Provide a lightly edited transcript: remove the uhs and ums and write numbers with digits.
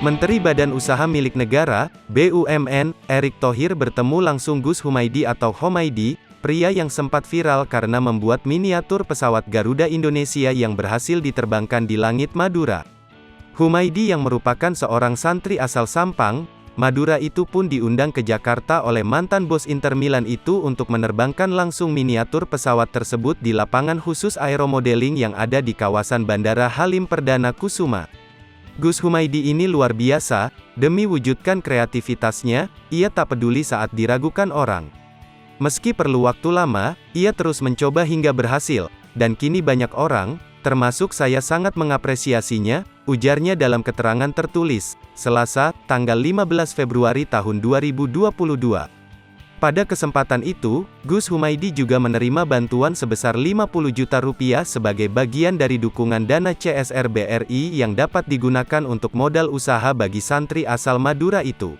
Menteri Badan Usaha Milik Negara, BUMN, Erick Thohir bertemu langsung Gus Humaydi atau Homaidi, pria yang sempat viral karena membuat miniatur pesawat Garuda Indonesia yang berhasil diterbangkan di langit Madura. Humaydi yang merupakan seorang santri asal Sampang, Madura itu pun diundang ke Jakarta oleh mantan bos Inter Milan itu untuk menerbangkan langsung miniatur pesawat tersebut di lapangan khusus aeromodeling yang ada di kawasan Bandara Halim Perdana Kusuma. Gus Humaydi ini luar biasa, demi wujudkan kreativitasnya, ia tak peduli saat diragukan orang. Meski perlu waktu lama, ia terus mencoba hingga berhasil, dan kini banyak orang, termasuk saya sangat mengapresiasinya, ujarnya dalam keterangan tertulis, Selasa, tanggal 15 Februari tahun 2022. Pada kesempatan itu, Gus Humaydi juga menerima bantuan sebesar 50 juta rupiah sebagai bagian dari dukungan dana CSR BRI yang dapat digunakan untuk modal usaha bagi santri asal Madura itu.